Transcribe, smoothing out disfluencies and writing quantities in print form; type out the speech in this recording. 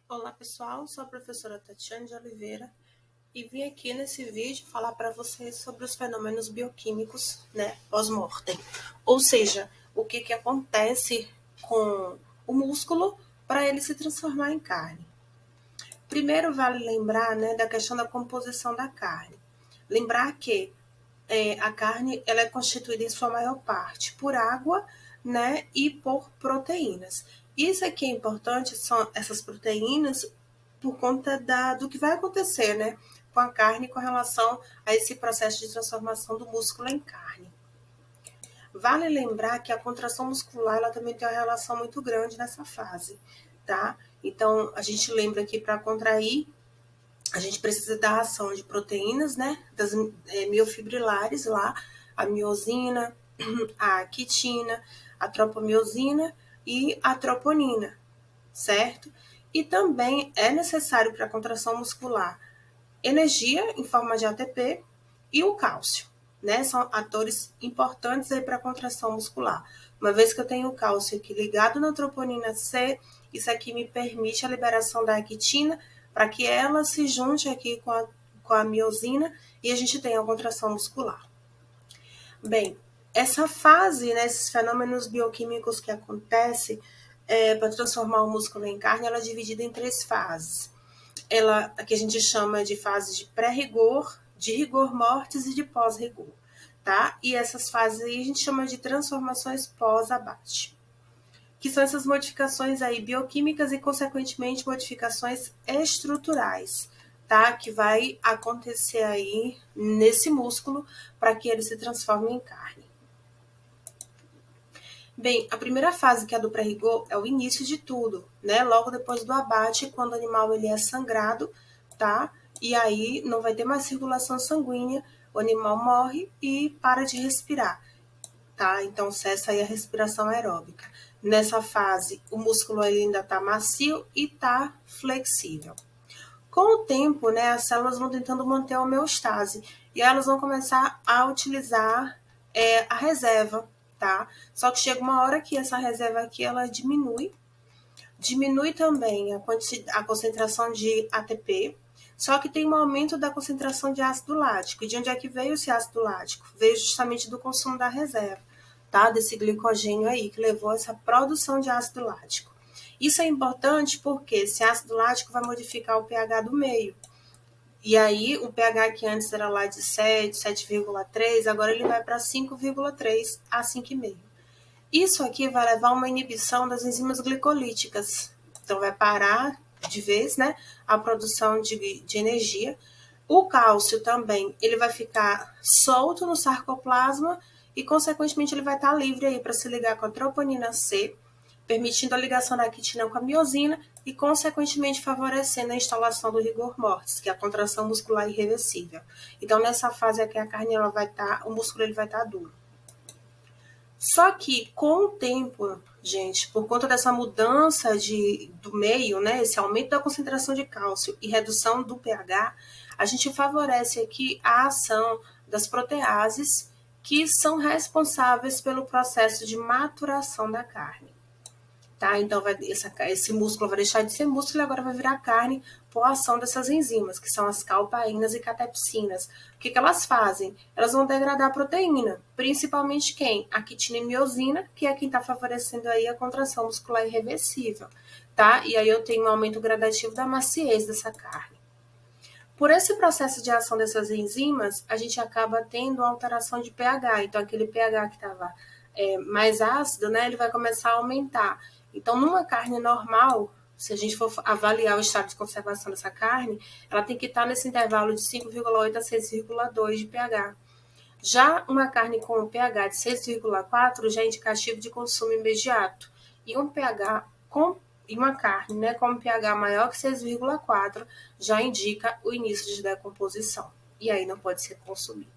Olá pessoal, sou a professora Tatiane de Oliveira e vim aqui nesse vídeo falar para vocês sobre os fenômenos bioquímicos, pós-mortem. Ou seja, o que acontece com o músculo para ele se transformar em carne. Primeiro vale lembrar, da questão da composição da carne. Lembrar que a carne ela é constituída em sua maior parte por água, e por proteínas. Isso aqui é importante, são essas proteínas, por conta do que vai acontecer, com a carne com relação a esse processo de transformação do músculo em carne. Vale lembrar que a contração muscular ela também tem uma relação muito grande nessa fase, tá? Então, a gente lembra que para contrair, a gente precisa da ação de proteínas, das miofibrilares lá, a miosina, a quitina, a tropomiosina e a troponina, certo? E também é necessário para a contração muscular energia em forma de ATP e o cálcio, São atores importantes aí para a contração muscular. Uma vez que eu tenho o cálcio aqui ligado na troponina C, isso aqui me permite a liberação da quitina para que ela se junte aqui com a miosina e a gente tenha a contração muscular. Bem, essa fase, esses fenômenos bioquímicos que acontecem para transformar o músculo em carne, ela é dividida em 3 fases. Ela, que a gente chama de fase de pré-rigor, de rigor mortis e de pós-rigor, tá? E essas fases aí a gente chama de transformações pós-abate, que são essas modificações aí bioquímicas e, consequentemente, modificações estruturais, tá? Que vai acontecer aí nesse músculo para que ele se transforme em carne. Bem, a primeira fase, que é a do pré-rigor, é o início de tudo, Logo depois do abate, quando o animal ele é sangrado, tá? E aí não vai ter mais circulação sanguínea, o animal morre e para de respirar, tá? Então cessa aí a respiração aeróbica. Nessa fase, o músculo ainda está macio e está flexível. Com o tempo, as células vão tentando manter a homeostase e elas vão começar a utilizar a reserva, tá? Só que chega uma hora que essa reserva aqui ela diminui também a concentração de ATP, só que tem um aumento da concentração de ácido lático. E de onde é que veio esse ácido lático? Veio justamente do consumo da reserva, tá? Desse glicogênio aí, que levou a essa produção de ácido lático. Isso é importante porque esse ácido lático vai modificar o pH do meio. E aí, o pH que antes era lá de 7, 7,3, agora ele vai para 5,3 a 5,5. Isso aqui vai levar a uma inibição das enzimas glicolíticas. Então, vai parar de vez, a produção de energia. O cálcio também, ele vai ficar solto no sarcoplasma e, consequentemente, ele vai estar livre aí para se ligar com a troponina C, permitindo a ligação da quitina com a miosina e, consequentemente, favorecendo a instalação do rigor mortis, que é a contração muscular irreversível. Então, nessa fase aqui, a carne ela vai estar, o músculo ele vai estar duro. Só que, com o tempo, gente, por conta dessa mudança do meio, esse aumento da concentração de cálcio e redução do pH, a gente favorece aqui a ação das proteases, que são responsáveis pelo processo de maturação da carne. Tá? Então, esse músculo vai deixar de ser músculo e agora vai virar carne por ação dessas enzimas, que são as calpaínas e catepsinas. O que elas fazem? Elas vão degradar a proteína, principalmente quem? A quitina e miosina, que é quem está favorecendo aí a contração muscular irreversível, tá? E aí eu tenho um aumento gradativo da maciez dessa carne. Por esse processo de ação dessas enzimas, a gente acaba tendo alteração de pH. Então, aquele pH que estava mais ácido, ele vai começar a aumentar. Então, numa carne normal, se a gente for avaliar o estado de conservação dessa carne, ela tem que estar nesse intervalo de 5,8 a 6,2 de pH. Já uma carne com um pH de 6,4 já é indicativo de consumo imediato. E uma carne com um pH maior que 6,4 já indica o início de decomposição. E aí não pode ser consumido.